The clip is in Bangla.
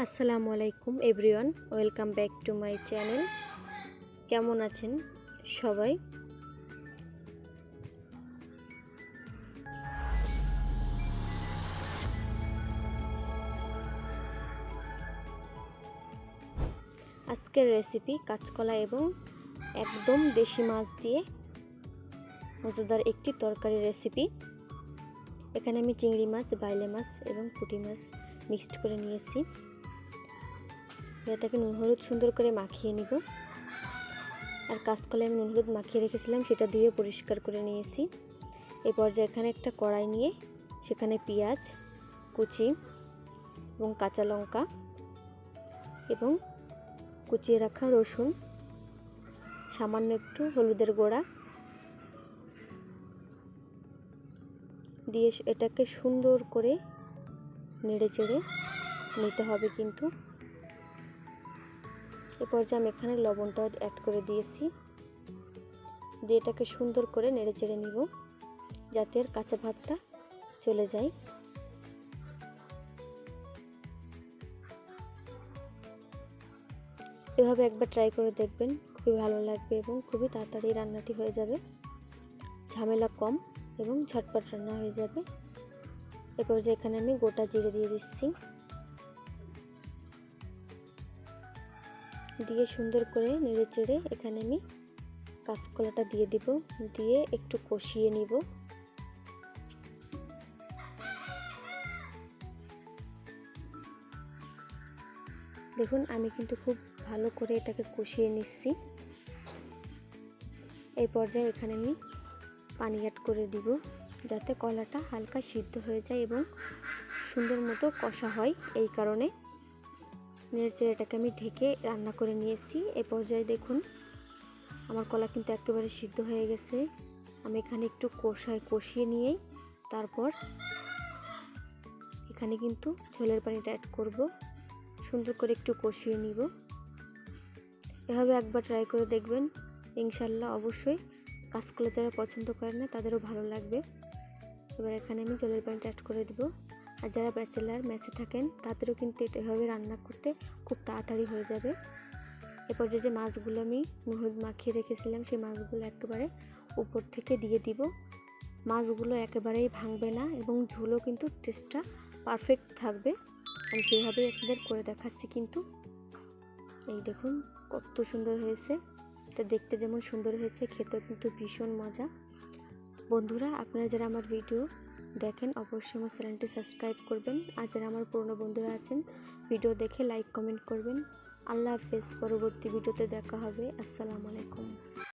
আসসালামু আলাইকুম everyone, welcome back to my channel. কেমন আছেন সবাই? আজকের রেসিপি কাঁচকলা এবং একদম দেশি মাছ দিয়ে মজাদার একটি তরকারি রেসিপি। এখানে আমি চিংড়ি মাছ, বাইলে মাছ এবং পুঁটি মাছ মিক্সড করে নিয়েছি। এটাকে নুন হলুদ সুন্দর করে মাখিয়ে নিব। আর কাঁচকলায় আমি নুন হলুদ মাখিয়ে রেখেছিলাম, সেটা ধুয়ে পরিষ্কার করে নিয়েছি। এই পর্যায়ে এখানে একটা কড়াই নিয়ে সেখানে পেঁয়াজ কুচি এবং কাঁচা লঙ্কা এবং কুচিয়ে রাখা রসুন, সামান্য একটু হলুদের গুঁড়া দিয়ে এটাকে সুন্দর করে নেড়ে চেড়ে নিতে হবে। কিন্তু এ পর্যায়ে আমি এখানে লবণটাও অ্যাড করে দিয়েছি, দিয়ে এটাকে সুন্দর করে নেড়ে চেড়ে নিব যাতে এর কাঁচা ভাবটা চলে যায়। এভাবে একবার ট্রাই করে দেখবেন, খুবই ভালো লাগবে এবং খুবই তাড়াতাড়ি রান্নাটি হয়ে যাবে, ঝামেলা কম এবং ঝটপট রান্না হয়ে যাবে। এরপর যে এখানে আমি গোটা জিরে দিয়ে দিচ্ছি, দিয়ে সুন্দর করে নেড়ে চেড়ে এখানে আমি কাঁচকলাটা দিয়ে দিব, দিয়ে একটু কষিয়ে নিব। দেখুন আমি কিন্তু খুব ভালো করে এটাকে কষিয়ে নিচ্ছি। এই পর্যায়ে এখানে আমি পানি অ্যাড করে দিব যাতে কলাটা হালকা সিদ্ধ হয়ে যায় এবং সুন্দর মতো কষা হয়। এই কারণে নেড়েচেড়ে এটাকে আমি ঢেকে রান্না করে নিয়েছি। এই পর্যায়ে দেখুন আমার কলা কিন্তু একেবারে সিদ্ধ হয়ে গেছে। আমি এখানে একটু কষিয়ে নিয়েই তারপর এখানে কিন্তু ঝোলের পানিটা অ্যাড করব। সুন্দর করে একটু কষিয়ে নিব। এভাবে একবার ট্রাই করে দেখবেন, ইনশাল্লাহ অবশ্যই কাঁচকলা যারা পছন্দ করে না তাদেরও ভালো লাগবে। এবার এখানে আমি ঝোলের পানিটা অ্যাড করে দেব। আর যারা ব্যাচেলার মেসে থাকেন তাদেরও কিন্তু এভাবে রান্না করতে খুব তাড়াতাড়ি হয়ে যাবে। এরপর যে মাছগুলো আমি নুন হলুদ মাখিয়ে রেখেছিলাম সেই মাছগুলো একেবারে উপর থেকে দিয়ে দিব। মাছগুলো একেবারেই ভাঙবে না এবং ঝোলও কিন্তু টেস্টটা পারফেক্ট থাকবে। আমি সেভাবেই আপনাদের করে দেখাচ্ছি। কিন্তু এই দেখুন কত সুন্দর হয়েছে, এটা দেখতে যেমন সুন্দর হয়েছে খেতেও কিন্তু ভীষণ মজা। বন্ধুরা, আপনারা যারা আমার ভিডিও দেখেন অবশ্যই আমার চ্যানেলটি সাবস্ক্রাইব করবেন। আর যারা আমার পুরনো বন্ধুরা আছেন ভিডিও দেখে লাইক কমেন্ট করবেন। আল্লাহ হাফেজ, পরবর্তী ভিডিওতে দেখা হবে। আসসালামু আলাইকুম।